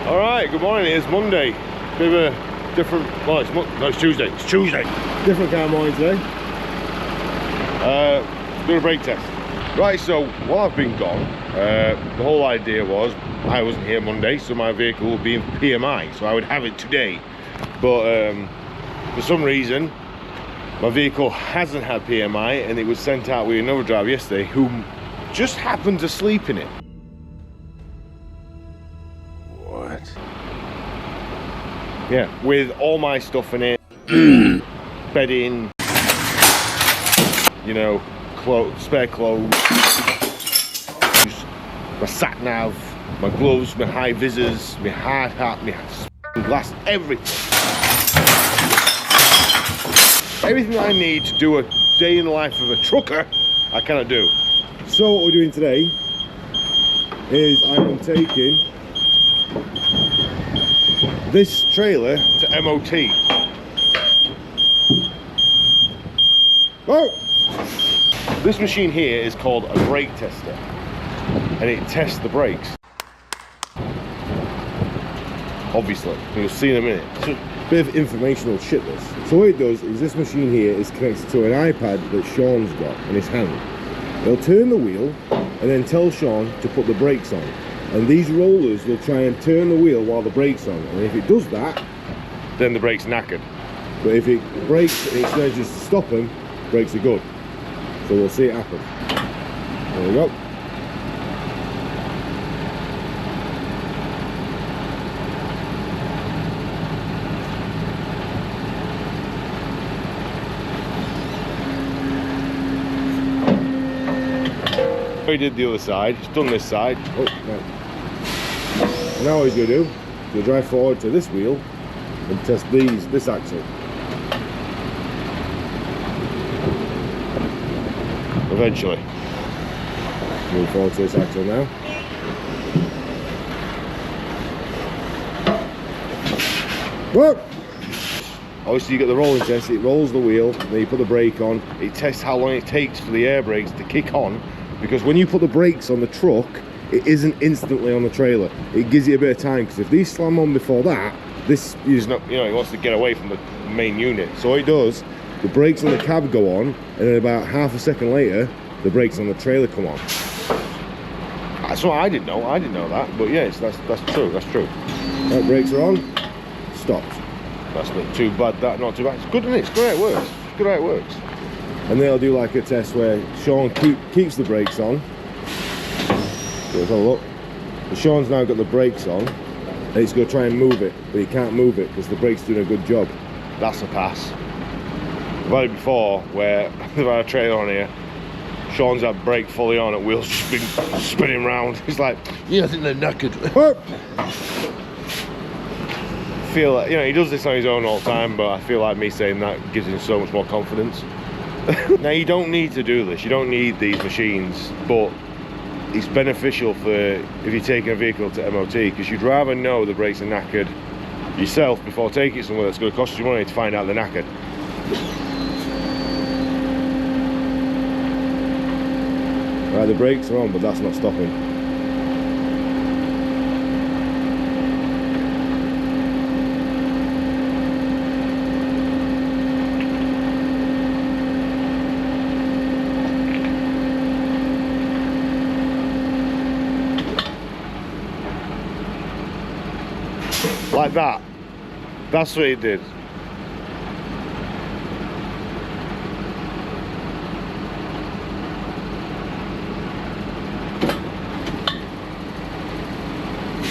Alright, good morning, it's Monday. Bit of a different, well it's Tuesday, Different kind of morning today. Doing a brake test. Right, so while I've been gone, the whole idea was, I wasn't here Monday, so my vehicle will be in PMI, so I would have it today. But for some reason, my vehicle hasn't had PMI, and it was sent out with another driver yesterday who just happened to sleep in it. What? Yeah, with all my stuff in it, bedding, you know, spare clothes, my sat nav, my gloves, my high visors, my hard hat, my glass, everything. Everything that I need to do a day in the life of a trucker, I cannot do. So what we're doing today is I am taking this trailer to MOT. Oh! This machine here is called a brake tester, and it tests the brakes. Obviously, you'll see in a minute. It's a bit of informational shit, this. So what it does is this machine here is connected to an iPad that Sean's got in his hand. They'll turn the wheel and then tell Sean to put the brakes on. And these rollers will try and turn the wheel while the brake's on. And if it does that, then the brake's knackered. But if it brakes and it manages to stop them, brakes are good. So we'll see it happen. There we go. He did the other side, he's done this side. Oh, no. Now what he's going to do, he'll drive forward to this wheel and test this axle. Eventually. Move forward to this axle now. Whoa! Obviously you get the rolling test, it rolls the wheel, then you put the brake on, it tests how long it takes for the air brakes to kick on. Because when you put the brakes on the truck, it isn't instantly on the trailer. It gives you a bit of time, because if these slam on before that, this is not, you know, it wants to get away from the main unit. So what it does, the brakes on the cab go on, and then about half a second later, the brakes on the trailer come on. That's what I didn't know. I didn't know that, but yes, that's true. That's true. Right, brakes are on. Stopped. That's not too bad. That not too bad. It's good, isn't it? It's good how it works. It's good how it works. And they'll do like a test where Sean keeps the brakes on. So let's have a look. So Sean's now got the brakes on, and he's going to try and move it, but he can't move it because the brake's doing a good job. That's a pass. I've had it before where they've had a trailer on here. Sean's had brake fully on, and wheels just been spinning round. He's like, yeah, I think they're knackered. I feel like, you know, he does this on his own all the time, but I feel like me saying that gives him so much more confidence. Now you don't need to do this, you don't need these machines, but it's beneficial for if you're taking a vehicle to MOT, because you'd rather know the brakes are knackered yourself before taking it somewhere that's going to cost you money to find out they're knackered. Right, the brakes are on, but that's not stopping. Like that. That's what it did.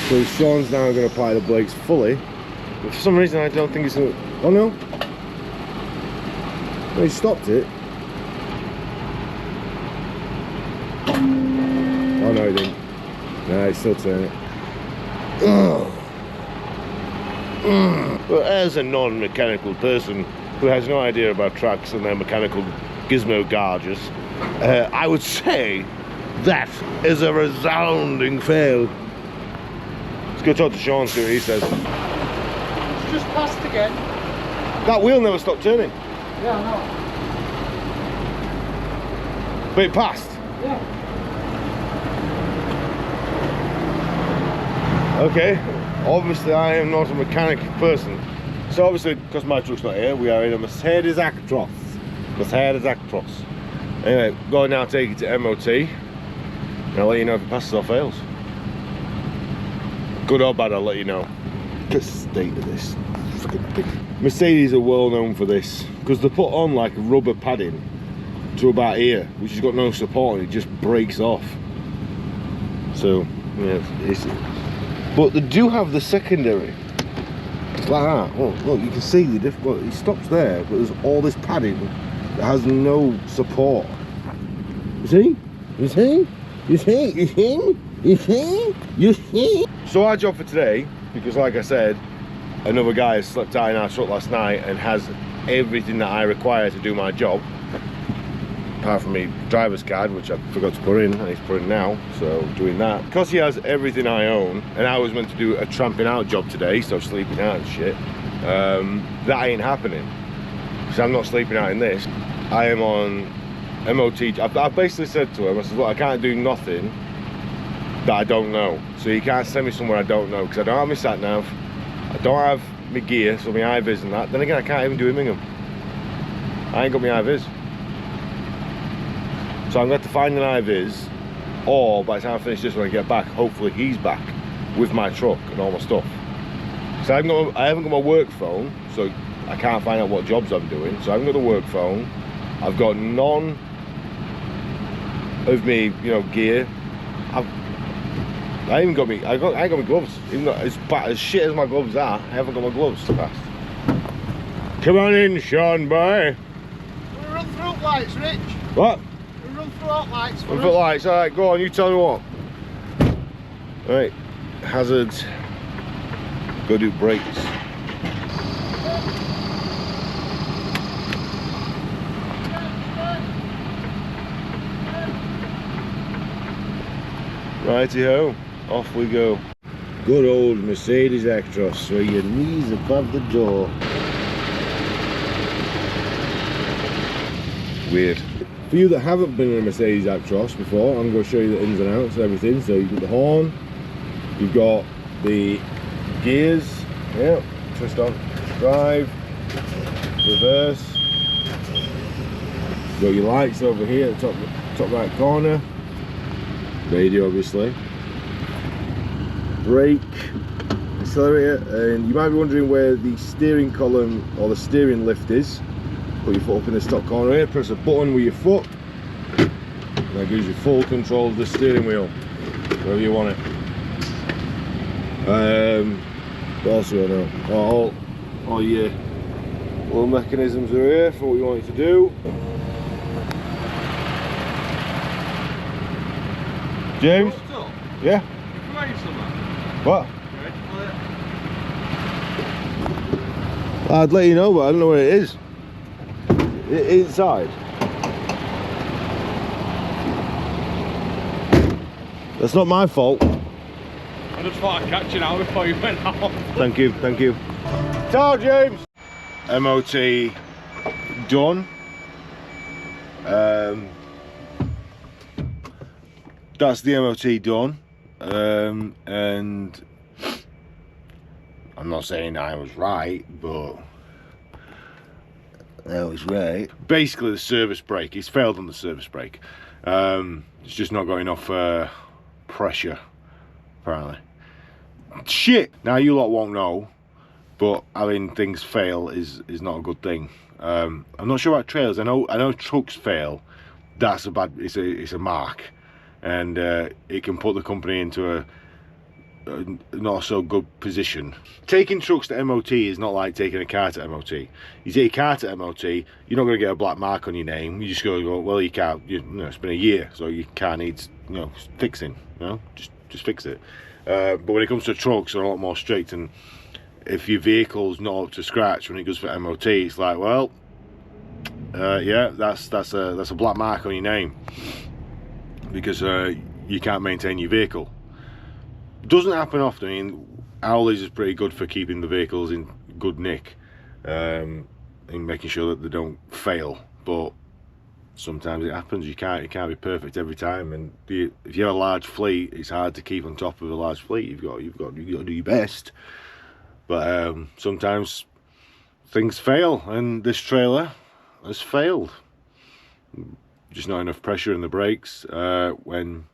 So Sean's now going to apply the brakes fully. But for some reason I don't think he's going to... Oh no. No, he stopped it. Oh no, he didn't. No, he's still turning it. Ugh. Well, as a non-mechanical person who has no idea about trucks and their mechanical gizmo garages, I would say that is a resounding fail. Let's go talk to Sean, see what he says. It's just passed again. That wheel never stopped turning. Yeah, I know. But it passed. Yeah. Okay, obviously I am not a mechanic person. So obviously, because my truck's not here, we are in a Mercedes Actros. Mercedes Actros. Anyway, going now, take it to MOT. And I'll let you know if it passes or fails. Good or bad, I'll let you know. The state of this fucking thing. Mercedes are well known for this, because they put on like rubber padding to about here, which has got no support and it just breaks off. So, yeah, but they do have the secondary. It's like that. Oh, look, you can see the difference. Well, it stops there, but there's all this padding that has no support. You see? You see? You see? You see? You see? You see? So our job for today, because like I said, another guy has slept out in our truck last night and has everything that I require to do my job, apart from my driver's card, which I forgot to put in, and he's put in now, so doing that. Because he has everything I own, and I was meant to do a tramping out job today, so sleeping out and shit, that ain't happening. So I'm not sleeping out in this. I am on MOT. I've basically said to him, I said, look, I can't do nothing that I don't know. So you can't send me somewhere I don't know, because I don't have my sat nav, I don't have my gear, so my high-vis and that. Then again, I can't even do Immingham. I ain't got my high-vis. So I'm going to have to find an high-vis, or by the time I finish this when I get back, hopefully he's back with my truck and all my stuff. So I haven't got my work phone, so I can't find out what jobs I'm doing. So I haven't got the work phone. I've got none of me, you know, gear. I ain't got my gloves. Even though as shit as my gloves are, I haven't got my gloves fast. Come on in, Sean boy. We'll run through lights, Rich. What? We'll run through out lights. Run through lights. All right, go on. You tell me what. All right, hazards. Go do brakes. Righty-ho, off we go. Good old Mercedes Actros, where your knees above the door. Weird. For you that haven't been in a Mercedes Actros before, I'm going to show you the ins and outs and everything. So you've got the horn, you've got the gears, yeah, twist on, drive, reverse. You've got your lights over here at the top right corner. Radio obviously, brake, accelerator, and you might be wondering where the steering column or the steering lift is. Put your foot up in this top corner here, press a button with your foot, and that gives you full control of the steering wheel, wherever you want it. What else do I know? All your little mechanisms are here for what you want it to do. James? Yeah? What? I'd let you know, but I don't know where it is. Inside. That's not my fault. I just thought I'd catch you now before you went off. Thank you, thank you. Ciao, James! MOT done. That's the MOT done, and I'm not saying I was right, but I was right. Basically, the service brake, he's failed on the service brake. It's just not got enough pressure, apparently. Shit! Now you lot won't know, but having things fail is not a good thing. I'm not sure about trailers. I know trucks fail. That's a bad. It's a mark. And it can put the company into a not so good position. Taking trucks to MOT is not like taking a car to MOT. You take a car to MOT, you're not going to get a black mark on your name. You just go, well, your car, you know, it's been a year, so your car needs, you know, fixing. You know, just fix it. But when it comes to trucks, they're a lot more strict. And if your vehicle's not up to scratch when it goes for MOT, it's like, well, yeah, that's a black mark on your name. Because you can't maintain your vehicle. Doesn't happen often. I mean, Owlies is pretty good for keeping the vehicles in good nick, and making sure that they don't fail. But sometimes it happens. It can't be perfect every time, and if you have a large fleet, it's hard to keep on top of a large fleet. You've got to do your best, but sometimes things fail, and this trailer has failed. Just not enough pressure in the brakes when,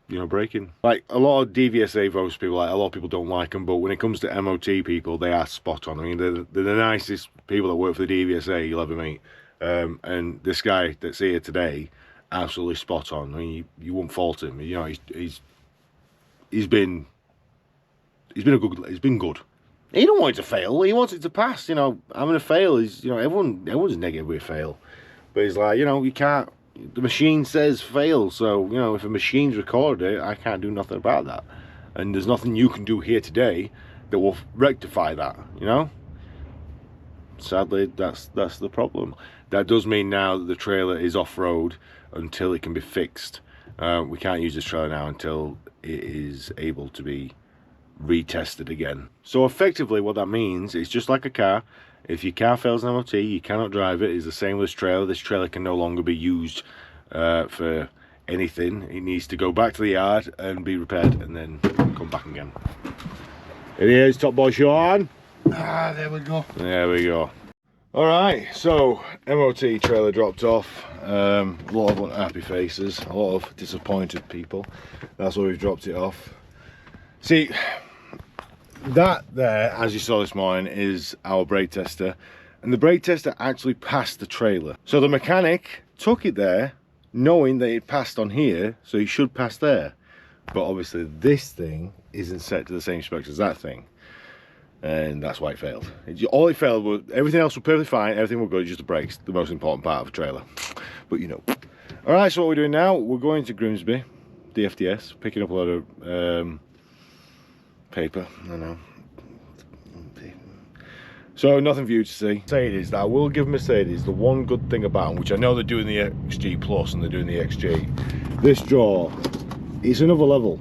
you know, braking. Like a lot of DVSA folks, people, like a lot of people don't like them, but when it comes to MOT people, they are spot on. I mean, they're the nicest people that work for the DVSA you'll ever meet. And this guy that's here today, absolutely spot on. I mean, you won't fault him. You know, he's been good. He don't want it to fail. He wants it to pass. You know, having a fail is, you know, everyone's negative with fail, but he's like, you know, you can't. The machine says fail, so, you know, if a machine's recorded it, I can't do nothing about that, and there's nothing you can do here today that will rectify that. You know, sadly, that's the problem. That does mean now that the trailer is off-road until it can be fixed. We can't use this trailer now until it is able to be retested again. So effectively what that means is, just like a car, if your car fails an MOT, you cannot drive it. It's the same with this trailer. This trailer can no longer be used for anything. It needs to go back to the yard and be repaired and then come back again. It is Top Boy Sean. Ah, there we go. There we go. All right, so MOT trailer dropped off. A lot of unhappy faces, a lot of disappointed people. That's why we've dropped it off. See, that there, as you saw this morning, is our brake tester, and the brake tester actually passed the trailer. So the mechanic took it there knowing that it passed on here, so he should pass there. But obviously this thing isn't set to the same specs as that thing, and that's why it failed. All it failed was, everything else was perfectly fine, everything was good, just the brakes, the most important part of a trailer. But you know. All right, so what we're doing now, we're going to Grimsby, the FDS, picking up a lot of paper, I know. So nothing for you to see. Mercedes, that I will give Mercedes the one good thing about them, which I know they're doing the XG Plus and they're doing the XG. This jaw, it's another level.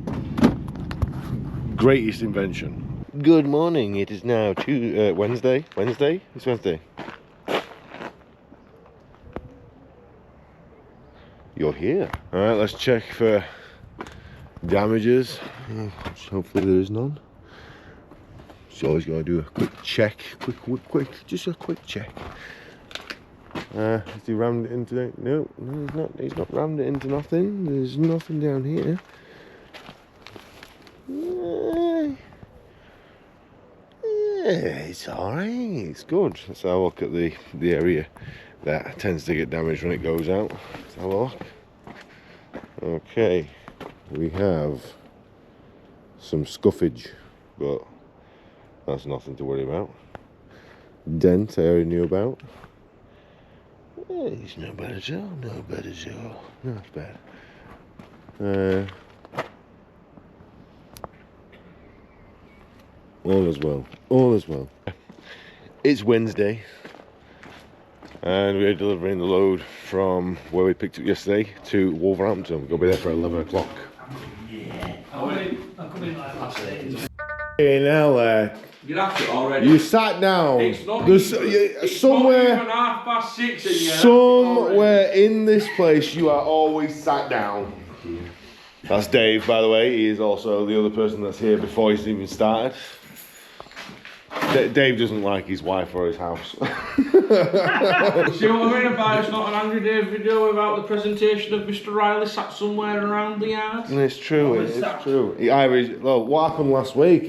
Greatest invention. Good morning. It is now Wednesday. Wednesday? It's Wednesday. You're here. All right, let's check for damages. Hopefully there is none. So always got to do a quick check, just a quick check. Has he rammed it into it? No, he's not rammed it into nothing. There's nothing down here. Yeah, it's alright, it's good. Let's have a look at the area that tends to get damaged when it goes out. Let's have a look. Okay, we have some scuffage, but that's nothing to worry about. Dent I already knew about. It's no bad at all, no bad at all. Not bad. All is well, all is well. It's Wednesday, and we're delivering the load from where we picked up yesterday to Wolverhampton. We're going to be there for 11 o'clock. Yeah. I'm coming like last day. Okay, now You're at it already. you sat down. It's not There's even, it's somewhere, not even 6:30 and you're somewhere in this place you are always sat down. That's Dave, by the way. He is also the other person that's here before he's even started. Dave doesn't like his wife or his house. See what I mean about it's not an Angry Dave video without the presentation of Mr. Riley sat somewhere around the yard? It's true, it's true. Well, what happened last week,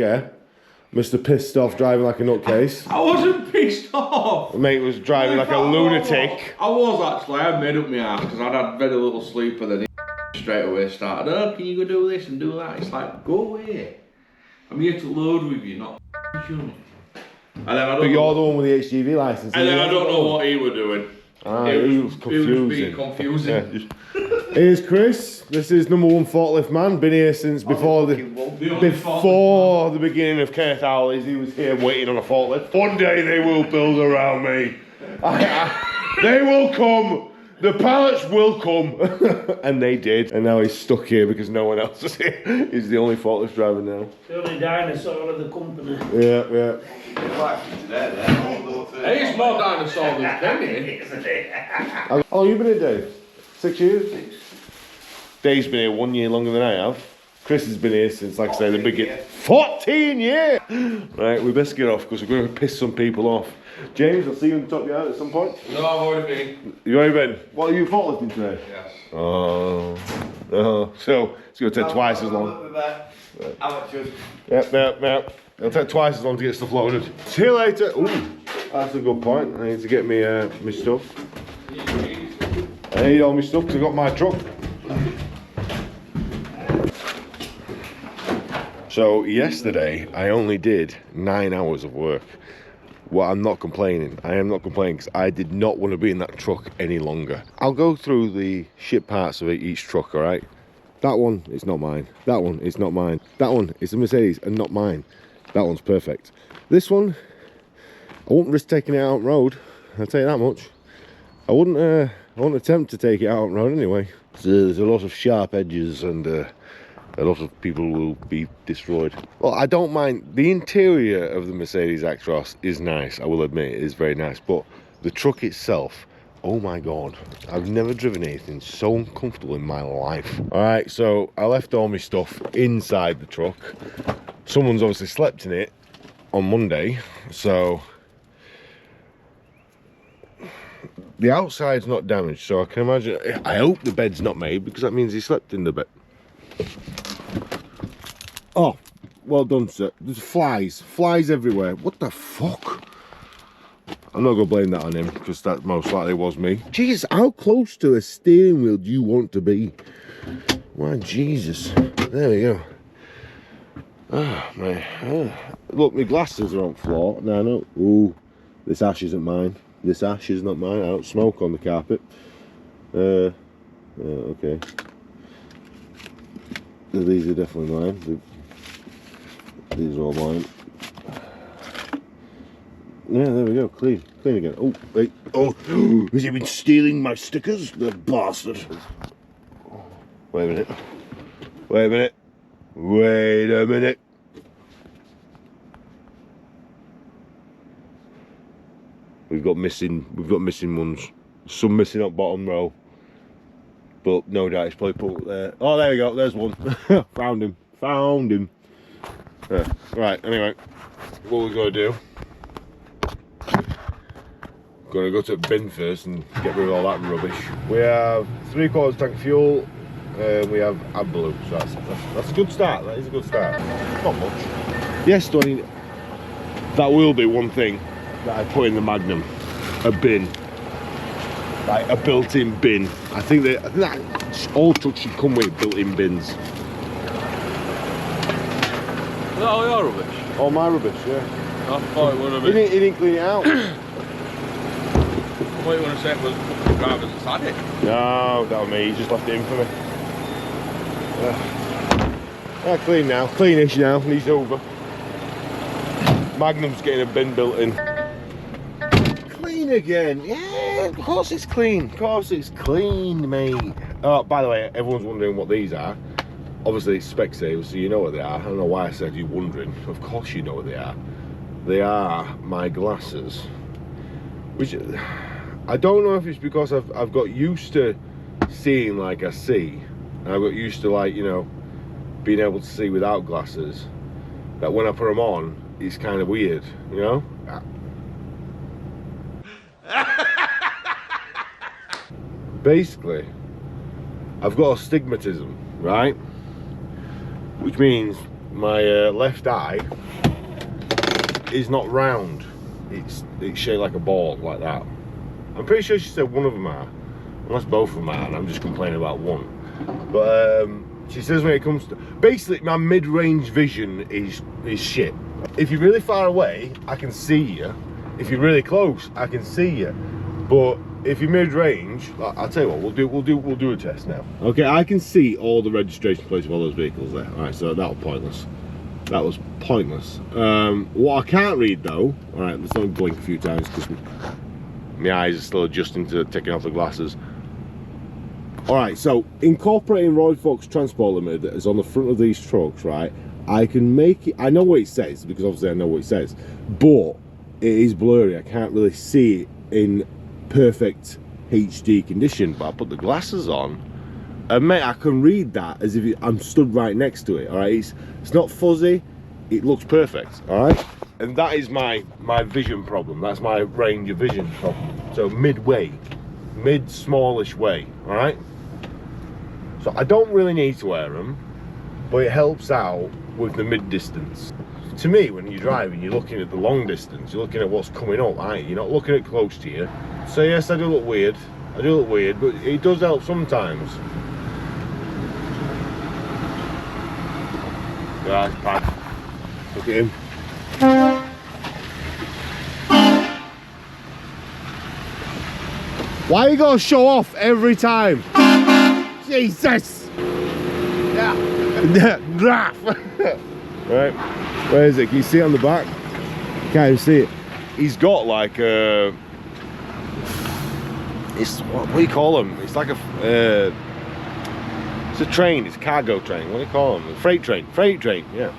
Mr. Pissed Off driving like a nutcase. I wasn't pissed off. The mate was driving like a lunatic. I was actually. I made up my ass because I'd had very little sleep, and then he straight away started, oh, can you go do this and do that? It's like, go away. I'm here to load with you, not you. And then I don't But you're the one with the HGV license. And then I don't know what he was doing. He was confusing. It was being confusing. Here's Chris. This is #1 forklift man. Been here since before the beginning of Kenneth Howley's. He was here waiting on a forklift. One day they will build around me. They will come. The pallets will come. And they did. And now he's stuck here because no one else is here. He's the only forklift driver now. The only dinosaur of the company. Yeah, yeah. Hey, it's more dinosaur than Kenny. How long have you been here, Dave? 6 years? 6. Dave's been here 1 year longer than I have. Chris has been here since, like I say, the beginning. 14 years! Right, we best get off because we're going to piss some people off. James, I'll see you in the top yard at some point. No, I've already been. You've already been? What are you faultlifting today? Yes. Oh. So it's going to take twice as long. Yep. It'll take twice as long to get stuff loaded. See you later. Ooh, that's a good point. I need to get me my stuff. I need all my stuff because I've got my truck. So yesterday I only did 9 hours of work. Well, I'm not complaining. I am not complaining because I did not want to be in that truck any longer. I'll go through the shit parts of each truck, all right? That one, it's not mine. That one, it's not mine. That one, it's a Mercedes and not mine. That one's perfect. This one, I wouldn't risk taking it out on road. I'll tell you that much. I wouldn't attempt to take it out on road anyway. There's a lot of sharp edges and a lot of people will be destroyed. Well, I don't mind. The interior of the Mercedes Actros is nice, I will admit, it is very nice. But the truck itself, oh my God, I've never driven anything so uncomfortable in my life. All right, so I left all my stuff inside the truck. Someone's obviously slept in it on Monday, so the outside's not damaged, so I can imagine. I hope the bed's not made because that means he slept in the bed. Oh, well done, sir. There's flies everywhere. What the fuck? I'm not gonna blame that on him because that most likely was me. Jesus, how close to a steering wheel do you want to be? My Jesus. There we go. Ah, man. Look, my glasses are on the floor. Now I know. Ooh, this ash isn't mine. This ash is not mine. I don't smoke on the carpet. Okay. These are definitely mine. These are all mine. Yeah, there we go. Clean again. Oh, wait. Oh, has he been stealing my stickers? The bastard. Wait a minute. Wait a minute. We've got missing ones. Some missing up bottom row. But no doubt he's probably put there. Oh, there we go. There's one. Found him. Right. Anyway, what we're gonna do? Gonna go to the bin first and get rid of all that rubbish. We have 3/4 tank of fuel. We have AdBlue. So that's a good start. That is a good start. Not much. Yes, Tony. That will be one thing that I put in the Magnum. A bin. Like a built-in bin. I think that all trucks should come with built-in bins. Is that all your rubbish? All my rubbish, yeah. I thought it would have been. He didn't clean it out. What you want to say was the drivers that's had it? No, that was me. He just left it in for me. Clean now. Cleanish now. He's over. Magnum's getting a bin built in. Clean again. Yeah, of course it's clean. Of course it's clean, mate. Oh, by the way, everyone's wondering what these are. Obviously, it's Specsavers, so you know what they are. I don't know why I said you're wondering. Of course you know what they are. They are my glasses. Which, I don't know if it's because I've got used to seeing like I see. And I've got used to, like, you know, being able to see without glasses. That when I put them on, it's kind of weird, you know? Basically, I've got astigmatism, right? Which means my left eye is not round. It's shaped like a ball, like that. I'm pretty sure she said one of them are, unless both of them are, and I'm just complaining about one. But she says when it comes to, basically my mid-range vision is shit. If you're really far away, I can see you. If you're really close, I can see you. But if you're mid-range, I'll tell you what, we'll do a test now. Okay, I can see all the registration plates of all those vehicles there. All right, so that was pointless. That was pointless. What I can't read though, all right, let's only blink a few times because my eyes are still adjusting to taking off the glasses. All right, so incorporating Roy Fox Transport Limited that is on the front of these trucks, right? I can make it, I know what it says because obviously I know what it says, but it is blurry. I can't really see it in perfect HD condition, but I put the glasses on and mate, I can read that as if I'm stood right next to it. All right, it's not fuzzy, it looks perfect. All right, and that is my vision problem. That's my range of vision problem. So mid smallish way. All right, so I don't really need to wear them, but it helps out with the mid distance. To me, when you're driving, you're looking at the long distance, you're looking at what's coming up, aren't you? You're not looking at close to you. So yes, I do look weird, but it does help sometimes. Yeah, it's bad. Look at him. Why you gotta show off every time? Jesus! Yeah. Right, where is it? Can you see it on the back? Can't even see it. He's got like a... It's what do you call them? It's like a... it's a train, it's a cargo train. What do you call them? Freight train, yeah.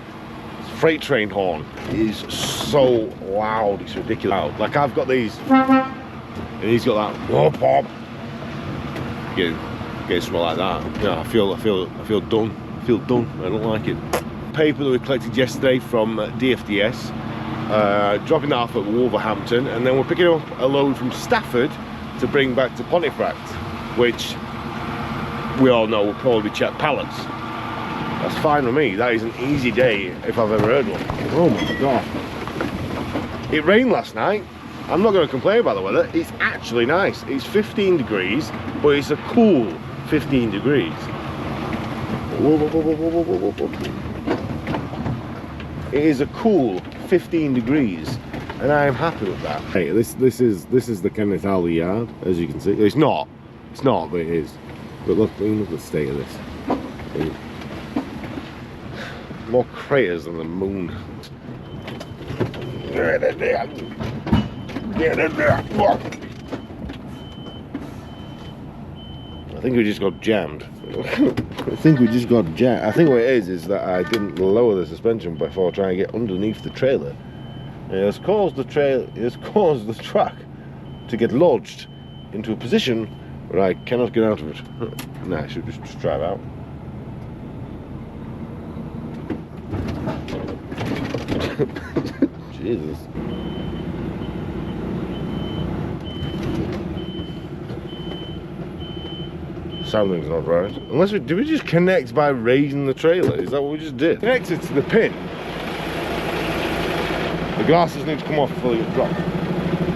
It's a freight train horn. It is so loud, it's ridiculous. Like I've got these, and he's got that whoop pop. Get smell like that. Yeah, I feel done. I feel done. I don't like it. Paper that we collected yesterday from DFDS, dropping that off at Wolverhampton, and then we're picking up a load from Stafford to bring back to Pontefract, which we all know will probably check pallets. That's fine with me. That is an easy day if I've ever heard one. Oh my god. It rained last night. I'm not going to complain about the weather. It's actually nice. It's 15 degrees, but it's a cool 15 degrees. It is a cool 15 degrees, and I am happy with that. Hey, this is the Kenneth Alley yard, as you can see. It's not, but it is. But look at the state of this. More craters than the moon. I think we just got jammed. I think what it is that I didn't lower the suspension before trying to get underneath the trailer. It has caused the truck to get lodged into a position where I cannot get out of it. Nah, I should just drive out. Jesus. Something's not right. Unless did we just connect by raising the trailer? Is that what we just did? Connected to the pin. The glasses need to come off before they get dropped.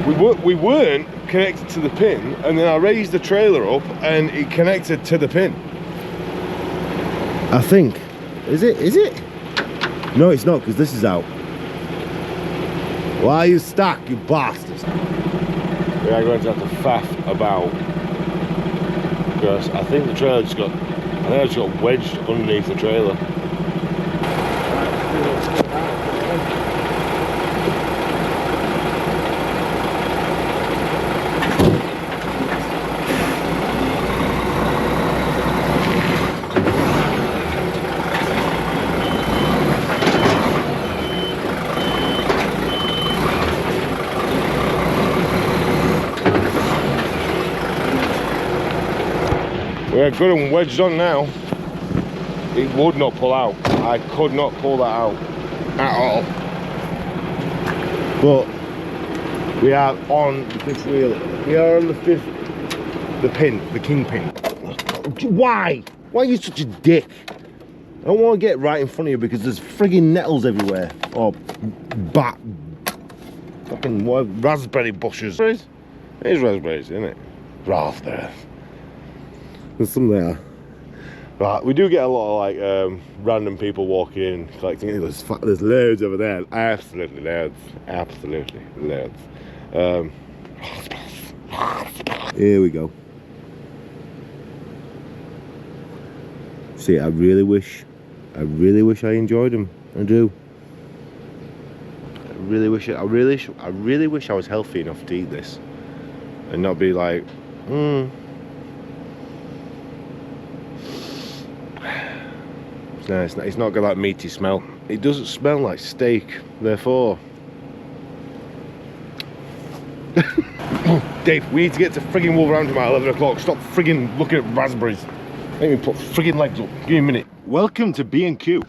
We weren't connected to the pin, and then I raised the trailer up and it connected to the pin. I think. Is it? No, it's not, because this is out. Why are you stuck, you bastards? We are going to have to faff about, because I think the trailer just got wedged underneath the trailer. We're good and wedged on now. It would not pull out. I could not pull that out at all. But we are on the fifth wheel. We are on the pin, the king pin. Why? Why are you such a dick? I don't want to get right in front of you because there's frigging nettles everywhere. Or fucking raspberry bushes. It is raspberries, isn't it? Raspberries. There's some there. Right, we do get a lot of like random people walking in, collecting it. There's loads over there. Absolutely loads. Absolutely loads. Here we go. See, I really wish I enjoyed them. I do. I really wish I was healthy enough to eat this, and not be like, No, it's not got that meaty smell. It doesn't smell like steak, therefore Dave, we need to get to frigging Wolverhampton by 11 o'clock. Stop frigging looking at raspberries. Make me put frigging legs up. Give me a minute. Welcome to B&Q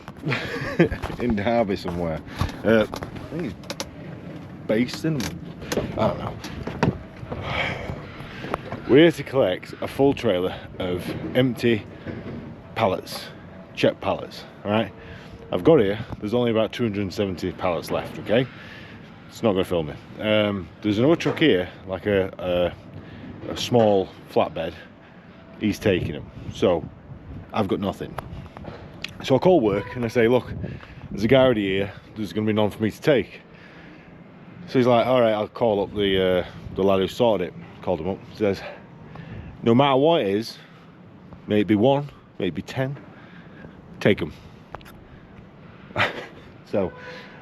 in Derby somewhere. I think it's based in, I don't know. We're here to collect a full trailer of empty pallets, checked pallets, alright? I've got here, there's only about 270 pallets left, okay? It's not going to fill me. There's another truck here, like a small flatbed. He's taking them. So, I've got nothing. So I call work and I say, look, there's a guy already here, there's going to be none for me to take. So he's like, alright, I'll call up the lad who sorted it. Called him up, says, no matter what it is, maybe 1, maybe 10, take them. So,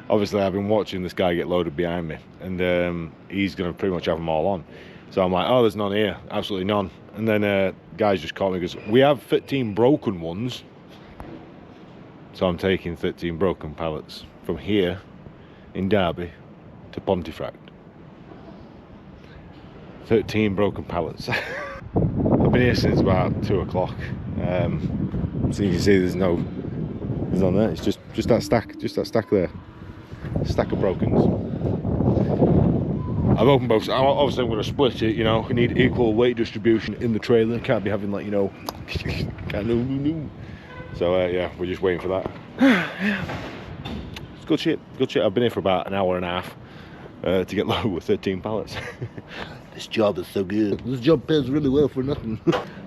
obviously I've been watching this guy get loaded behind me, and he's going to pretty much have them all on. So I'm like, oh, there's none here, absolutely none. And then guys just called me because we have 13 broken ones. So I'm taking 13 broken pallets from here in Derby to Pontefract. 13 broken pallets. I've been here since about 2 o'clock. So you can see there's none there. It's just that stack there. Stack of brokens. I've opened both. Obviously I'm going to split it, you know. We need equal weight distribution in the trailer. Can't be having, like, you know, no. So yeah, we're just waiting for that. It's good shit. I've been here for about an hour and a half to get loaded with 13 pallets. This job is so good. This job pays really well for nothing.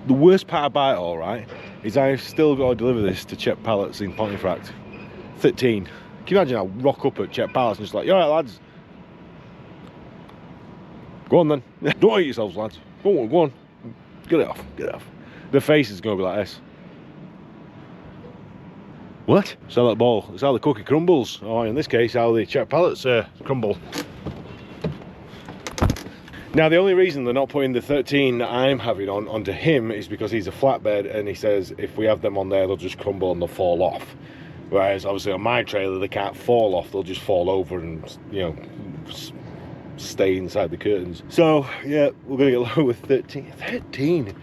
The worst part about it all, right, is I've still got to deliver this to check pallets in Pontefract. 13. Can you imagine I rock up at check pallets and just like, you alright lads? Go on then. Don't hate yourselves, lads. Go on. Get it off. The face is going to be like this. What? Sell that ball. It's how the cookie crumbles. Or in this case, how the check pallets crumble. Now, the only reason they're not putting the 13 that I'm having onto him is because he's a flatbed, and he says if we have them on there, they'll just crumble and they'll fall off. Whereas, obviously, on my trailer, they can't fall off. They'll just fall over and, you know, stay inside the curtains. So, yeah, we're going to get low with 13. 13!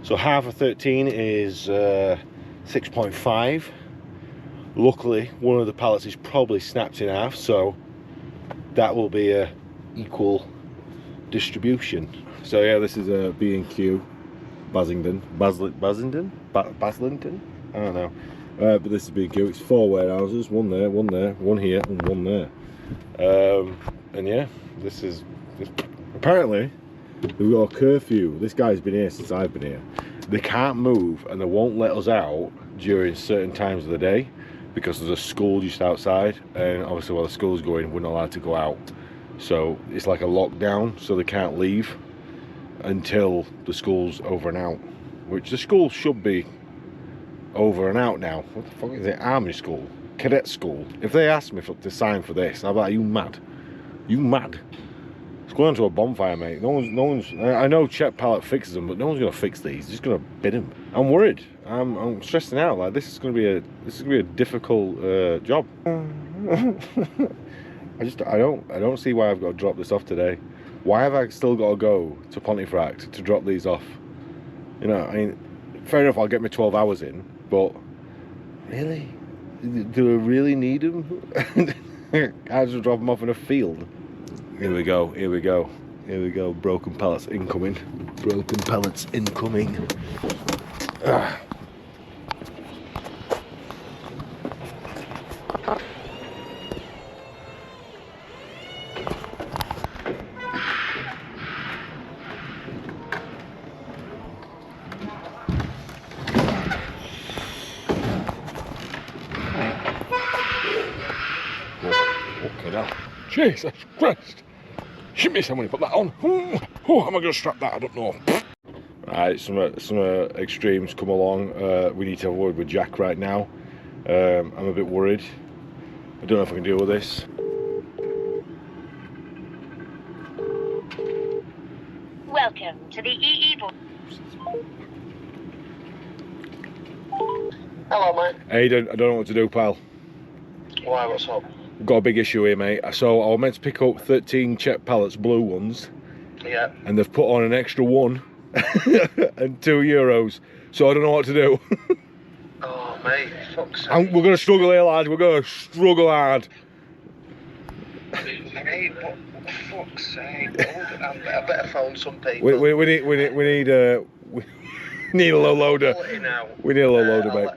So, half of 13 is 6.5. Luckily, one of the pallets is probably snapped in half, so that will be a equal distribution. So yeah, this is a B&Q Baslington, I don't know, but this is B&Q. It's 4 warehouses, one there, one here, and one there. And yeah, this apparently we've got a curfew. This guy's been here since I've been here. They can't move and they won't let us out during certain times of the day because there's a school just outside, and obviously while the school's going, we're not allowed to go out. So it's like a lockdown, so they can't leave until the school's over and out. Which the school should be over and out now. What the fuck is it? Army school? Cadet school? If they asked me to sign for this, I'd be like, you mad? You mad? It's going on to a bonfire, mate. No one's. I know check pallet fixes them, but no one's gonna fix these. They're just gonna bin them. I'm worried. I'm stressing out. Like this is gonna be a difficult job. I don't see why I've got to drop this off today. Why have I still got to go to Pontefract to drop these off? You know, I mean, fair enough, I'll get my 12 hours in, but really? Do I really need them? I just drop them off in a field. Here we go. Broken pallets incoming. Ah. Jesus Christ! Shimmy, somebody put that on. Oh, how am I going to strap that? I don't know. Right, some extremes come along. We need to have a word with Jack right now. I'm a bit worried. I don't know if I can deal with this. Welcome to the EE board. Hello, mate. Hey, I don't know what to do, pal. Why, what's up? We've got a big issue here, mate. So I was meant to pick up 13 check pallets, blue ones, Yeah. and they've put on an extra one and €2. So I don't know what to do. Oh, mate, fuck's sake. We're going to struggle here, lads. We're going to struggle hard. Mate, what fuck's sake? I better phone some people. We need a low loader. We need a low loader, mate.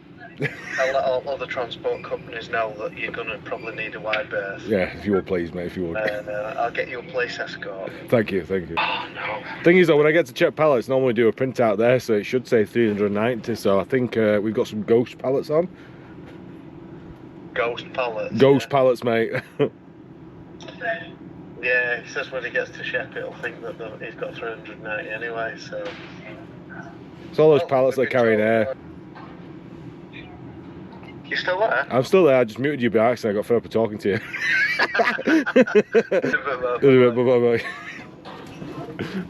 I'll let all other transport companies know that you're going to probably need a wide berth. Yeah, if you would, please, mate, if you would. And I'll get you a police escort. Thank you, thank you. Oh, no. Thing is, though, when I get to check pallets, normally do a printout there, so it should say 390. So I think we've got some ghost pallets on. Ghost pallets? Ghost pallets, mate. Yeah, he says when he gets to Shep, he'll think that he's got 390 anyway, so... It's all those pallets that carry air. You still there? I'm still there, I just muted you by accident, I got fed up of talking to you.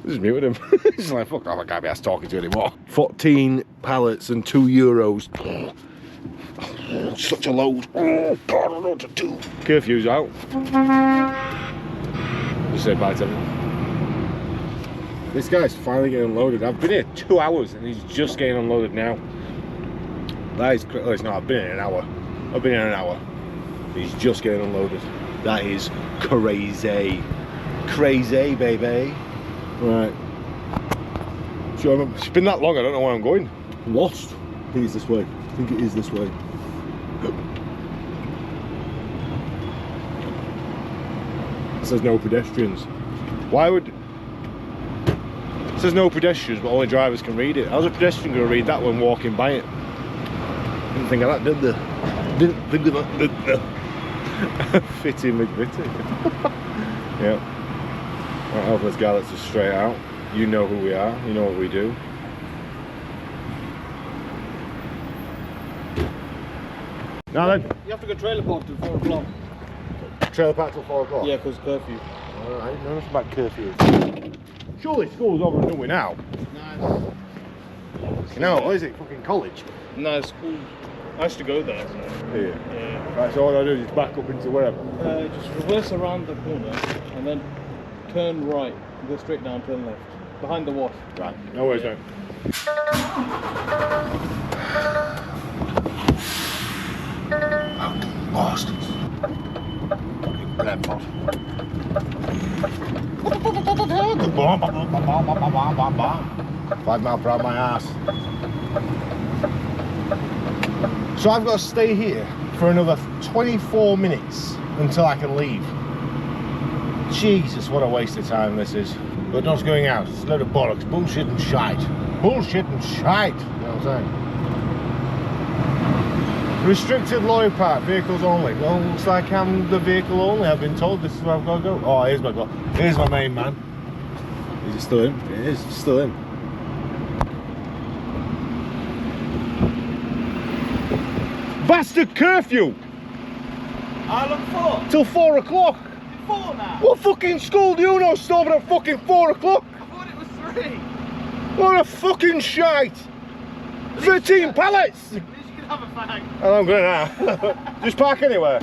Just muted him. He's like, fuck off, I can't be asked talking to you anymore. 14 pallets and €2. Such a load. Oh, God, I don't know what to do. Curfew's out. Just say bye to him. This guy's finally getting unloaded. I've been here 2 hours and he's just getting unloaded now. That is crazy. No, I've been here an hour. I've been here an hour. He's just getting unloaded. That is crazy. Crazy, baby. Right. So it's been that long, I don't know where I'm going. I'm lost. I think it's this way. I think it is this way. It says no pedestrians. Why would... It says no pedestrians, but only drivers can read it. How's a pedestrian going to read that when walking by it? Didn't think of that, did they? Didn't think of that, did they? Fitty McVitty. Yeah. Right, hope this guy lets us straight out. You know who we are, you know what we do. Now then. You have to go trailer park till 4 o'clock. Trailer park till 4 o'clock? Yeah, because curfew. Alright, know nothing about curfew. Surely school's over and done with now. No, what is it? Fucking college? No, school. I used to go there. So. Yeah. Right, so all I do is just back up into wherever. Just reverse around the corner and then turn right. Go straight down, turn left. Behind the wash. Right, no worries, mate. Lost. Brentford. 5 mile per hour my ass. So I've got to stay here for another 24 minutes until I can leave. Jesus, what a waste of time this is. But not going out. It's a load of bollocks. Bullshit and shite. Bullshit and shite. You know what I'm saying? Restricted lorry park, vehicles only. Well, looks like I'm the vehicle only. I've been told this is where I've got to go. Oh, here's my main man. Is it still in? It is, it's still in. Bastard curfew! How long for? Till 4 o'clock. 4 now? What fucking school do you know stopping at fucking 4 o'clock? I thought it was 3. What a fucking shite! 13 pallets! At least you can have a fag. Oh, I'm going now. Just park anywhere.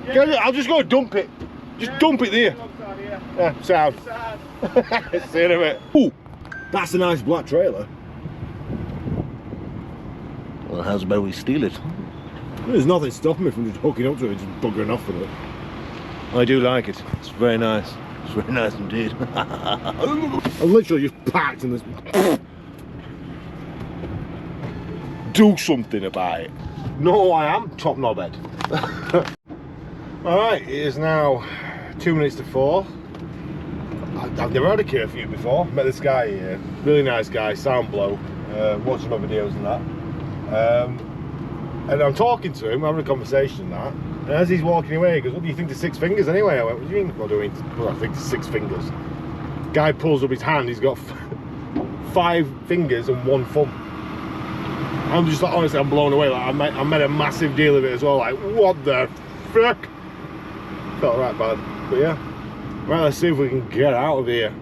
Yeah. I'll just go dump it. Just dump it there. Yeah, sound. See you in a bit. Ooh, that's a nice black trailer. Well, how's about we steal it? There's nothing stopping me from just hooking up to it and just buggering off with it. I do like it. It's very nice. It's very nice indeed. I'm literally just packed in this. Do something about it. No, I am top knobhead. Alright, it is now 2 minutes to 4. I've never had a curfew before. Met this guy here. Really nice guy, sound blow. Watching my videos and that. And I'm talking to him, having a conversation and that. And as he's walking away, he goes, "What do you think to 6 fingers anyway?" I went, "What do you mean? What do I think to 6 fingers?" Guy pulls up his hand, he's got 5 fingers and 1 thumb. I'm just like, honestly, I'm blown away. Like I made a massive deal of it as well. Like, what the frick? Felt right bad, but yeah. Right, let's see if we can get out of here.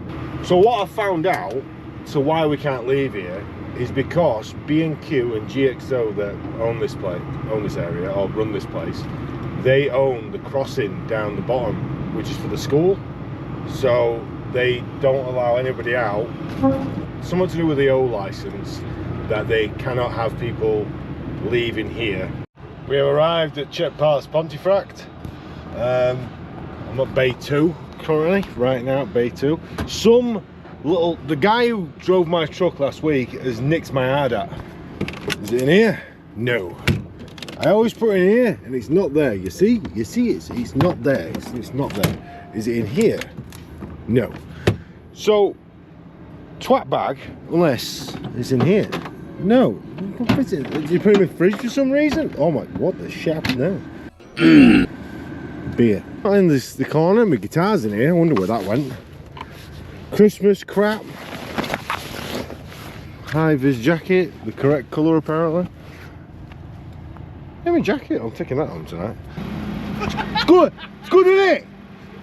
So what I found out, so why we can't leave here, is because B&Q and GXO that own this area, or run this place, they own the crossing down the bottom, which is for the school. So they don't allow anybody out. Something to do with the O license, that they cannot have people leaving here. We have arrived at Czech Pallets Pontefract. I'm at Bay 2 currently, right now at Bay 2. The guy who drove my truck last week has nicked my hard hat. Is it in here? No. I always put it in here and it's not there. You see it's not there. It's not there. Is it in here? No. So twat bag, unless it's in here. No. Did you put it in the fridge for some reason? Oh my, what the shit happened there? Beer. In the corner, my guitar's in here. I wonder where that went. Christmas crap. High-vis jacket, the correct colour apparently. Yeah, my jacket, I'm taking that home tonight. It's good, isn't it?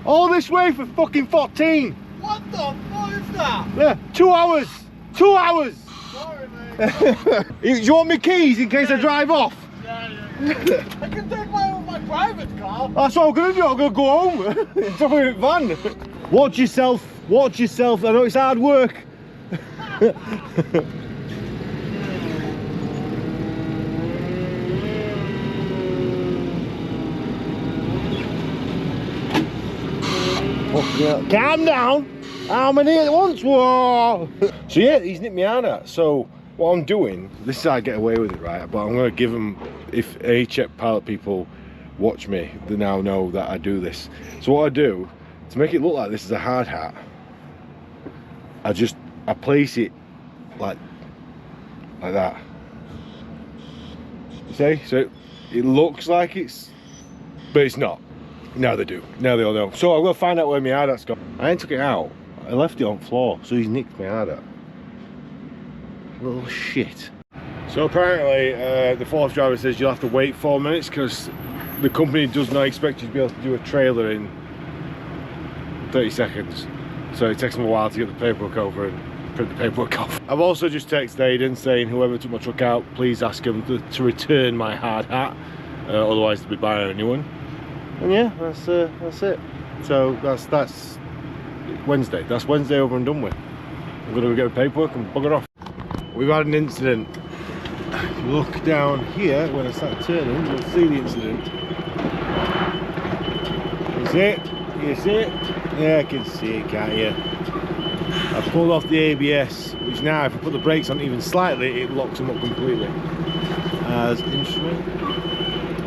All this way for fucking 14. What the fuck is that? Yeah, 2 hours. 2 hours. Sorry, mate. Do you want my keys in case I drive off? Yeah. I can take my private car. That's what I'm gonna do. I'm gonna go home. It's a van. Watch yourself. Watch yourself. I know it's hard work. Calm down. How many at once? Whoa. So yeah, he's nicked me out at. So what I'm doing, this is how I get away with it, right? But I'm gonna give them, if any Czech pallet people watch me, they now know that I do this. So what I do, to make it look like this is a hard hat, I place it like that. You see? So it looks like it's, but it's not. Now they do. Now they all know. So I'm gonna find out where my hard hat's gone. I ain't took it out. I left it on the floor, so he's nicked my hard hat. Little shit. So apparently the fourth driver says you'll have to wait 4 minutes because the company does not expect you to be able to do a trailer in 30 seconds. So it takes them a while to get the paperwork over and print the paperwork off. I've also just texted Aidan saying whoever took my truck out, please ask him to return my hard hat, otherwise they'll be buying a new one. And yeah, that's it. So that's Wednesday. That's Wednesday over and done with. I'm gonna go get the paperwork and bugger off. We've had an incident. If you look down here when I start turning, you'll see the incident. You see it? You see it? Yeah, I can see it, can't you? I pulled off the ABS, which now if I put the brakes on even slightly, it locks them up completely. As instrument,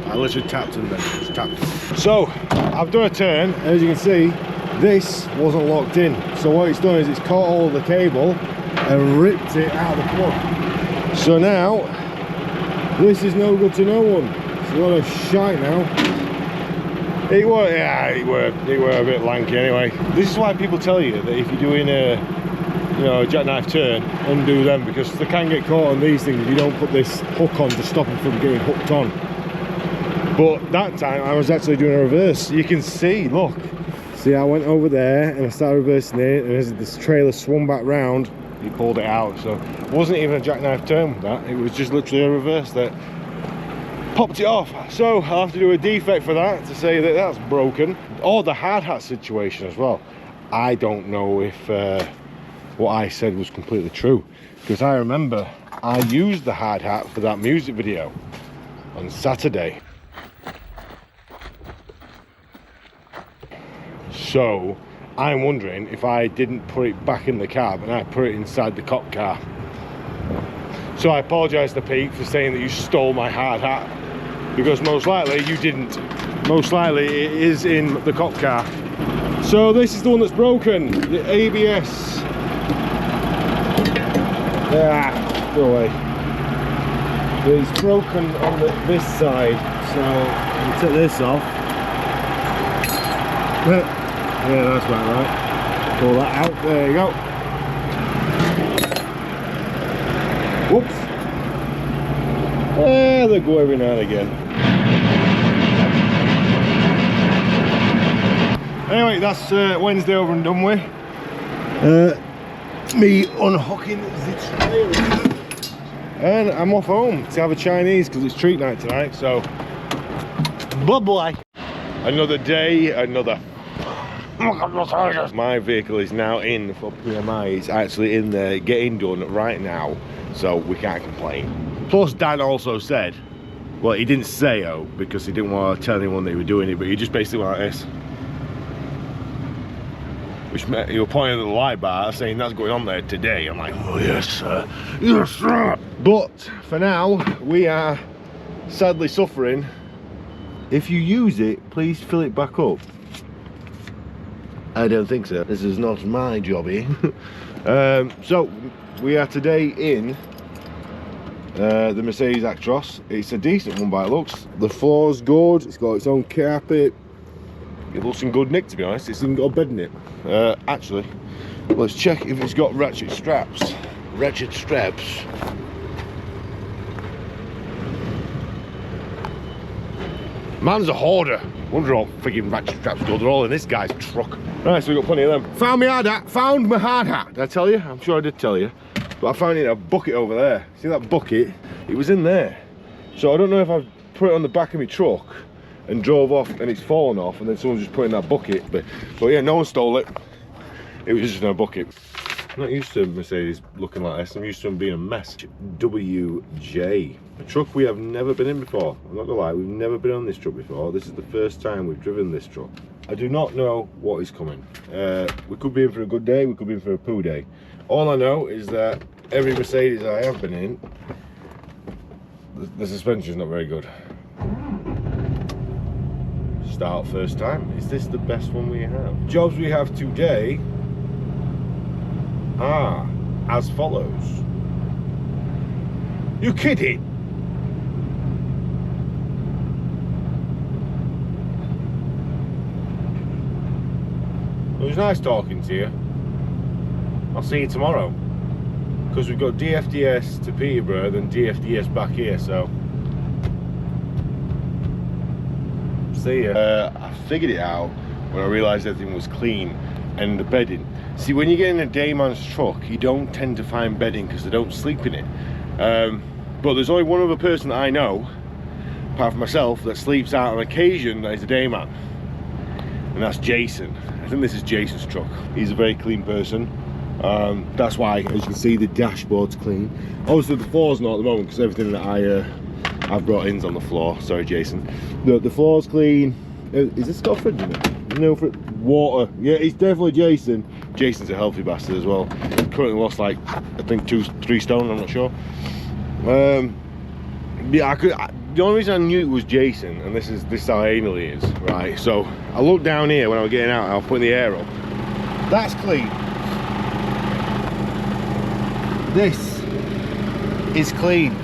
I literally tapped them then, just tapped them. So, I've done a turn, and as you can see, this wasn't locked in. So what it's done is it's caught all of the cable and ripped it out of the plug. So now, this is no good to no one. It's a lot of shite now. It were a bit lanky anyway. This is why people tell you that if you're doing a jackknife turn, undo them, because they can get caught on these things if you don't put this hook on to stop them from getting hooked on. But that time I was actually doing a reverse. You can see, look. See, I went over there and I started reversing it, and as this trailer swung back round, he pulled it out. So it wasn't even a jackknife turn with that, it was just literally a reverse that popped it off. So I'll have to do a defect for that to say that that's broken. Or the hard hat situation as well. I don't know if what I said was completely true, because I remember I used the hard hat for that music video on Saturday. So I'm wondering if I didn't put it back in the cab and I put it inside the cop car. So I apologise to Pete for saying that you stole my hard hat, because most likely you didn't. Most likely it is in the cop car. So this is the one that's broken, the ABS. Go away. It's broken on this side, so I'll take this off. Yeah, that's about right. Pull that out, there you go. Whoops. They go every now and again. Anyway, that's Wednesday over and done with. Me unhooking the trailer. And I'm off home to have a Chinese because it's treat night tonight, so bye-bye. Another day, another My vehicle is now in for PMI. It's actually in there getting done right now, so we can't complain. Plus Dan also said, well, he didn't say because he didn't want to tell anyone that he was doing it, but he just basically went like this, which meant he was pointing at the light bar saying that's going on there today. I'm like, oh yes sir, yes sir. But for now we are sadly suffering. If you use it, please fill it back up. I don't think so. This is not my jobby. So we are today in the Mercedes Actros. It's a decent one by the looks. The floor's good, it's got its own carpet. It looks in good nick, to be honest. It's even got a bed in it. Actually, let's check if it's got ratchet straps. Ratchet straps. Man's a hoarder. Wonder all freaking ratchet straps go. They're all in this guy's truck. Right, so we've got plenty of them. Found my hard hat. Did I tell you? I'm sure I did tell you. But I found it in a bucket over there. See that bucket? It was in there. So I don't know if I've put it on the back of my truck and drove off and it's fallen off and then someone just put it in that bucket. But yeah, no one stole it. It was just in a bucket. I'm not used to Mercedes looking like this. I'm used to them being a mess. WJ. A truck we have never been in before. I'm not gonna lie, we've never been on this truck before. This is the first time we've driven this truck. I do not know what is coming. We could be in for a good day, we could be in for a poo day. All I know is that every Mercedes I have been in, the suspension's not very good. Start first time. Is this the best one we have? Jobs we have today are as follows. You kidding? It was nice talking to you. I'll see you tomorrow. Because we've got DFDS to Peterborough, then DFDS back here, so. See ya. I figured it out when I realised everything was clean and the bedding. See, when you get in a dayman's truck, you don't tend to find bedding because they don't sleep in it. But there's only one other person that I know, apart from myself, that sleeps out on occasion that is a dayman. And that's Jason. I think this is Jason's truck. He's a very clean person. That's why, as you can see, the dashboard's clean. Obviously the floor's not at the moment because everything that I've brought in's on the floor. Sorry, Jason. The floor's clean. Is this got a fridge in it? No, for water. Yeah, it's definitely Jason. Jason's a healthy bastard as well. Currently lost like, I think 2-3 stone, I'm not sure. Yeah, the only reason I knew it was Jason, and this is how anal he is, right? So I looked down here when I was getting out and I was putting the air up. That's clean. This is clean.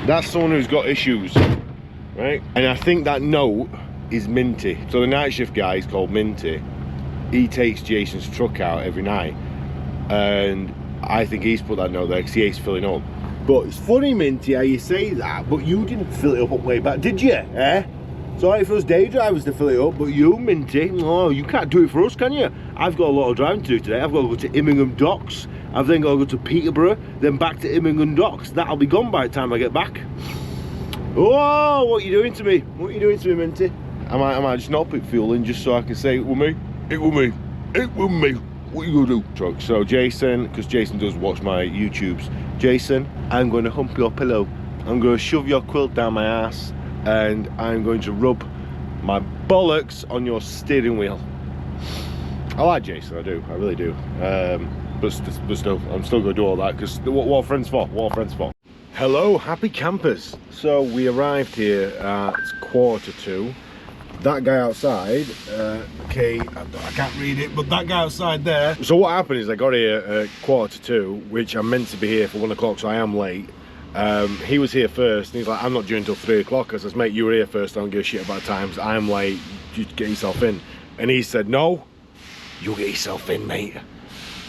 That's someone who's got issues, right? And I think that note is Minty. So the night shift guy is called Minty. He takes Jason's truck out every night, and I think he's put that note there because he hates filling up. But it's funny, Minty, how you say that, but you didn't fill it up way back, did you? Eh? It's alright for us day drivers to fill it up, but you, Minty, oh, you can't do it for us, can you? I've got a lot of driving to do today. I've got to go to Immingham Docks. I've then got to go to Peterborough, then back to Immingham Docks. That'll be gone by the time I get back. Oh, what are you doing to me? What are you doing to me, Minty? I might just not put fuel in just so I can say it was me. It was me. It was me. What are you gonna do? Truck. So Jason, because Jason does watch my YouTubes. Jason, I'm going to hump your pillow. I'm going to shove your quilt down my ass, and I'm going to rub my bollocks on your steering wheel. I like Jason, I do. I really do. But still, I'm still going to do all that because what are friends for? What are friends for? Hello, happy campers. So we arrived here at 1:45. That guy outside, okay, I can't read it, but that guy outside there. So what happened is I got here at 1:45, which I'm meant to be here for 1 o'clock, so I am late. He was here first, and he's like, I'm not due until 3 o'clock. I says, mate, you were here first, I don't give a shit about times. I'm late, you get yourself in. And he said, no, you get yourself in, mate.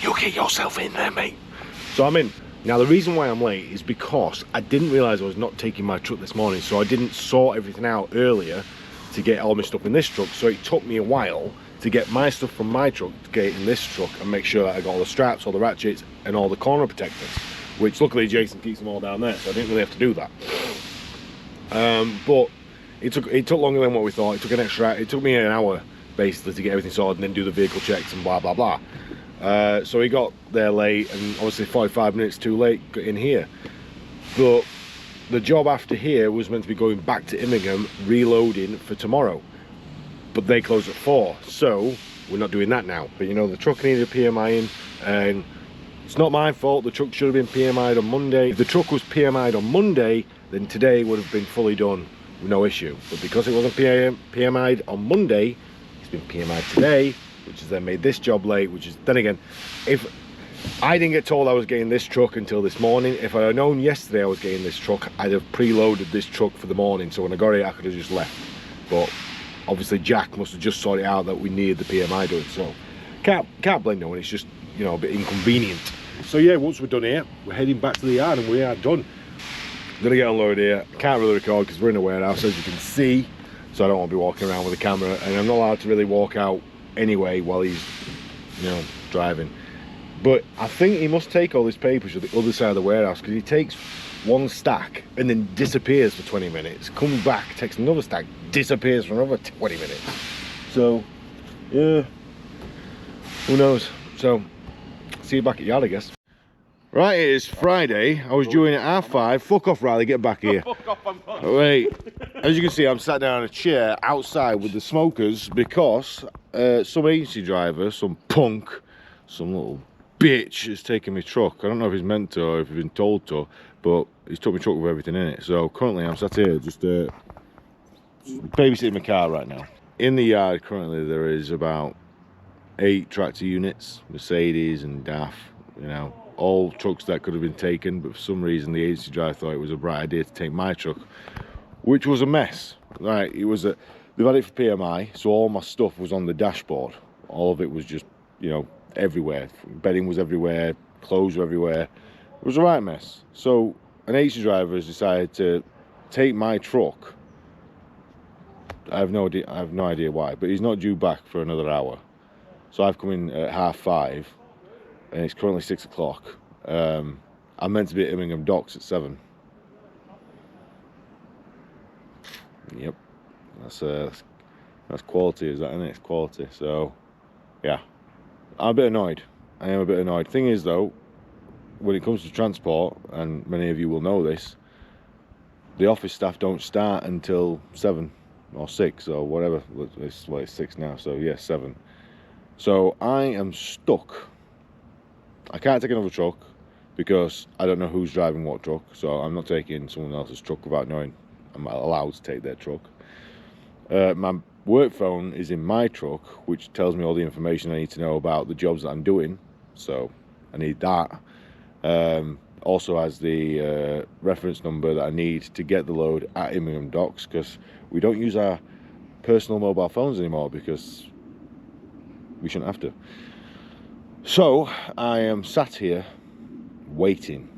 You get yourself in there, mate. So I'm in. Now the reason why I'm late is because I didn't realise I was not taking my truck this morning, so I didn't sort everything out earlier to get all my stuff in this truck. So it took me a while to get my stuff from my truck to get it in this truck and make sure that I got all the straps, all the ratchets, and all the corner protectors, which luckily Jason keeps them all down there, so I didn't really have to do that. But it took longer than what we thought. It took me an hour basically to get everything sorted and then do the vehicle checks and blah blah blah. So he got there late, and obviously 45 minutes too late got in here. But the job after here was meant to be going back to Immingham, reloading for tomorrow. But they close at 4, so we're not doing that now. But you know, the truck needed a PMI in, and it's not my fault. The truck should have been PMI'd on Monday. If the truck was PMI'd on Monday, then today would have been fully done with no issue. But because it wasn't PMI'd on Monday, it's been PMI'd today, which has then made this job late, which is, then again, if I didn't get told I was getting this truck until this morning, if I had known yesterday I was getting this truck, I'd have preloaded this truck for the morning, so when I got it I could have just left. But obviously Jack must have just sorted out that we needed the PMI done, so can't blame no one. It's just, you know, a bit inconvenient. So yeah, once we're done here, we're heading back to the yard and we are done. Gonna get unloaded here. Can't really record because we're in a warehouse, as you can see, so I don't want to be walking around with a camera, and I'm not allowed to really walk out anyway while he's, you know, driving. But I think he must take all his papers to the other side of the warehouse, because he takes one stack and then disappears for 20 minutes, comes back, takes another stack, disappears for another 20 minutes. So yeah, who knows. So see you back at yard, I guess. Right, it is Friday. I was due in at 5:30. Fuck off, Riley, get back here. Fuck off, I'm fine. Wait, as you can see, I'm sat down on a chair outside with the smokers because some agency driver, some punk, some little bitch has taken my truck. I don't know if he's meant to or if he's been told to, but he's took my truck with everything in it. So currently I'm sat here just babysitting my car right now. In the yard currently there is about 8 tractor units, Mercedes and DAF, you know, all trucks that could have been taken, but for some reason the agency driver thought it was a bright idea to take my truck, which was a mess. Right, it was they've had it for PMI, so all my stuff was on the dashboard. All of it was just, you know, everywhere. Bedding was everywhere, clothes were everywhere. It was a right mess. So an agency driver has decided to take my truck. I have no idea why, but he's not due back for another hour. So I've come in at 5:30 and it's currently 6 o'clock. I'm meant to be at Immingham Docks at 7. Yep, that's quality, is that, isn't it? It's quality. So yeah, I'm a bit annoyed. I am a bit annoyed. Thing is though, when it comes to transport, and many of you will know this, the office staff don't start until 7 or 6 or whatever. It's 6 now, so yeah, 7. So I am stuck. I can't take another truck because I don't know who's driving what truck, so I'm not taking someone else's truck without knowing I'm allowed to take their truck. My work phone is in my truck, which tells me all the information I need to know about the jobs that I'm doing, so I need that. Also has the reference number that I need to get the load at Immingham Docks, because we don't use our personal mobile phones anymore because we shouldn't have to. So I am sat here waiting.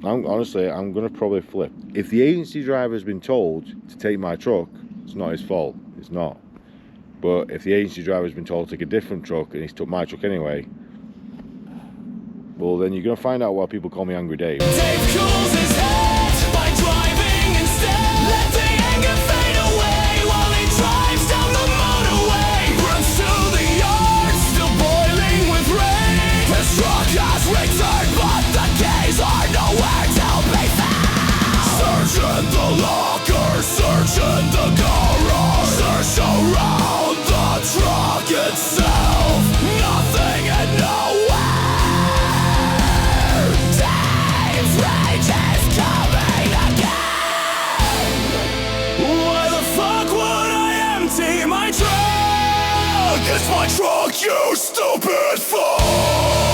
Honestly, I'm gonna probably flip. If the agency driver has been told to take my truck, it's not his fault. It's not. But if the agency driver has been told to take a different truck and he's took my truck anyway, well then you're gonna find out why people call me Angry Dave. Dave cools his head by driving instead. Let the anger fade away while he drives down the motorway. Runs to the yard, still boiling with rain. His truck has returned, but the keys are nowhere to be found. Search in the locker, search in the garage, search around the truck itself. Nothing and nowhere. Dave's rage is coming again. Why the fuck would I empty my truck? It's my truck, you stupid fool.